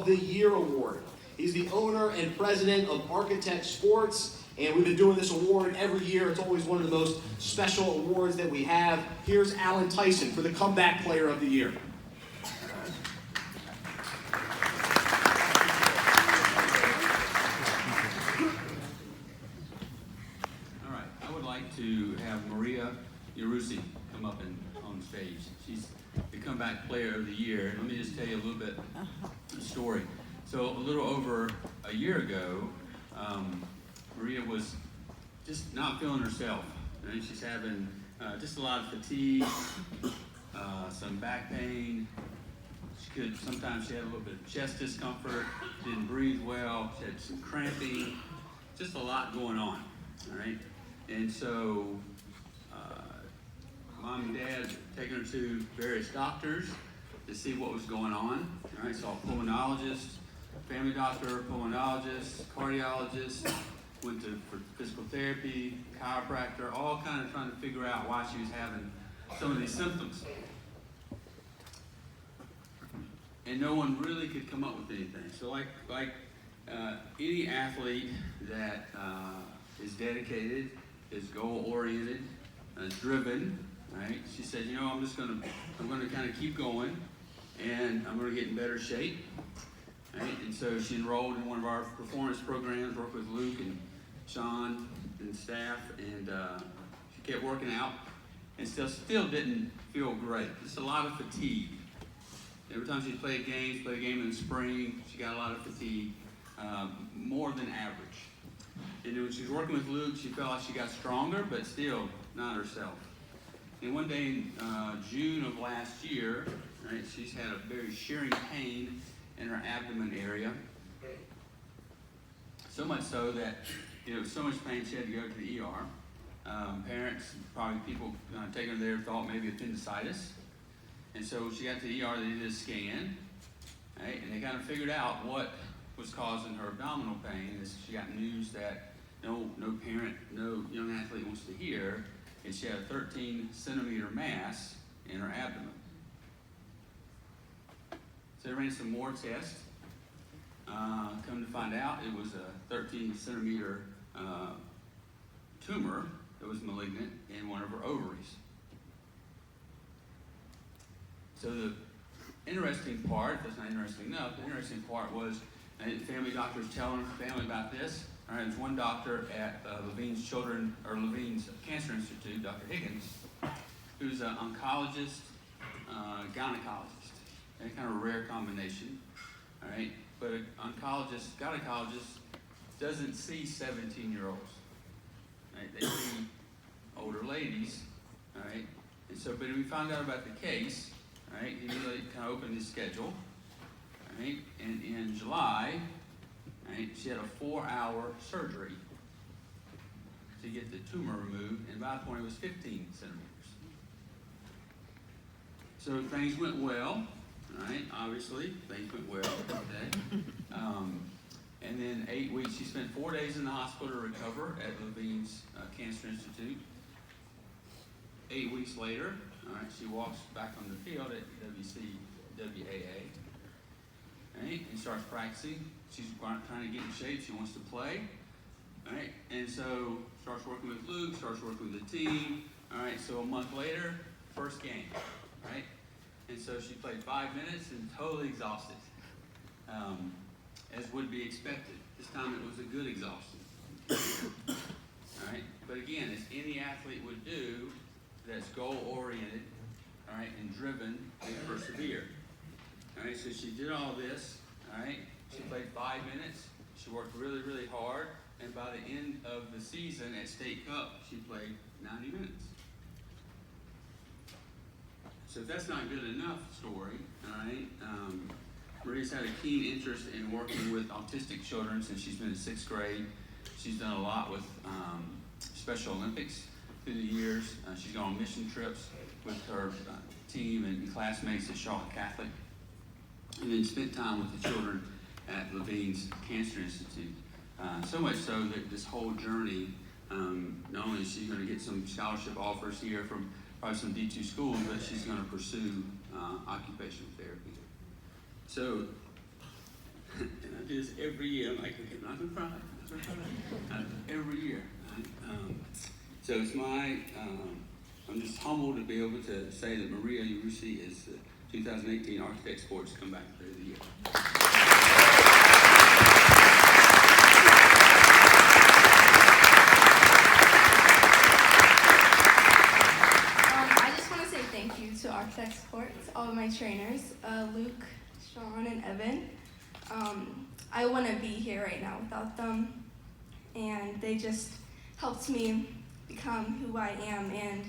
of the Year award. He's the owner and president of Architect Sports, and we've been doing this award every year. It's always one of the most special awards that we have. Here's Alan Tyson for the Comeback Player of the Year. All right, I would like to have Yarussi come up and on stage. She's the Comeback Player of the Year. Let me just tell you a little bit of the story. So a little over a year ago, Maria was just not feeling herself. Right? She's having just a lot of fatigue, some back pain. Sometimes she had a little bit of chest discomfort, didn't breathe well, she had some cramping, just a lot going on. All right, and so Mom and Dad taken her to various doctors to see what was going on. All right, saw a pulmonologist, family doctor, pulmonologist, cardiologist, went for physical therapy, chiropractor, all kind of trying to figure out why she was having some of these symptoms. And no one really could come up with anything. So like any athlete that is dedicated, is goal-oriented, driven, right? She said, you know, I'm going to kind of keep going, and I'm going to get in better shape. Right? And so she enrolled in one of our performance programs, worked with Luke and Sean and staff, and she kept working out, and still didn't feel great. Just a lot of fatigue. Every time she played a game in the spring, she got a lot of fatigue, more than average. And when she was working with Luke, she felt like she got stronger, but still not herself. And one day in June of last year, right, she's had a very shearing pain in her abdomen area. So much so that, so much pain she had to go to the ER. Parents, probably people taking her there thought maybe appendicitis. And so she got to the ER, they did a scan, right, and they kind of figured out what was causing her abdominal pain. And she got news that no parent, no young athlete wants to hear, and she had a 13-centimeter mass in her abdomen. So they ran some more tests. Come to find out, it was a 13-centimeter tumor that was malignant in one of her ovaries. So the interesting part, that's not interesting enough, the interesting part was the family doctor was telling her family about this. All right, there's one doctor at Levine's Cancer Institute, Dr. Higgins, who's an oncologist, gynecologist. Kind of a rare combination. All right, but an oncologist, gynecologist doesn't see 17-year-olds. Right, they see older ladies. All right, and so, but we found out about the case. Right, he really kind of opened his schedule. Right, and in July, right, she had a 4-hour surgery to get the tumor removed, and by that point it was 15 centimeters. So things went well, right? Obviously, things went well that day. And then 8 weeks, she spent 4 days in the hospital to recover at Levine's Cancer Institute. 8 weeks later, all right, she walks back on the field at WCWAA, right, and starts practicing. She's trying to get in shape. She wants to play, right, and so starts working with Luke, starts working with the team. All right, so a month later, first game, right, and so she played 5 minutes and totally exhausted, as would be expected. This time it was a good exhaustion. All right, but again, as any athlete would do, that's goal-oriented, all right, and driven, and persevere. All right, so she did all this, all right, she played 5 minutes, she worked really, really hard, and by the end of the season at State Cup, she played 90 minutes. So if that's not good enough story, all right, Maria's had a keen interest in working with autistic children since she's been in 6th grade. She's done a lot with Special Olympics through the years. She's gone on mission trips with her team and classmates at Charlotte Catholic, and then spent time with the children at Levine's Cancer Institute. So much so that this whole journey, not only is she going to get some scholarship offers here from probably some D2 schools, but she's going to pursue occupational therapy. So this every year. I'm like, okay, I'm not gonna cry, every year. Right? So it's I'm just humbled to be able to say that Maria Yarussi is the 2018 Architect Sports Comeback Player of the Year. I just want to say thank you to Architect Sports, all of my trainers, Luke, Sean, and Evan. I wouldn't be here right now without them, and they just helped me become who I am and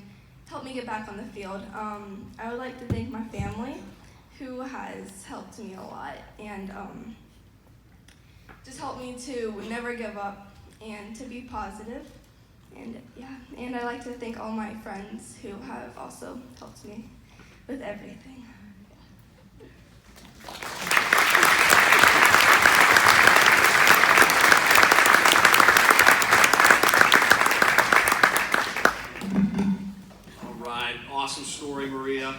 helped me get back on the field. I would like to thank my family, who has helped me a lot and just helped me to never give up and to be positive. And yeah, and I'd like to thank all my friends who have also helped me with everything. All right, awesome story, Maria.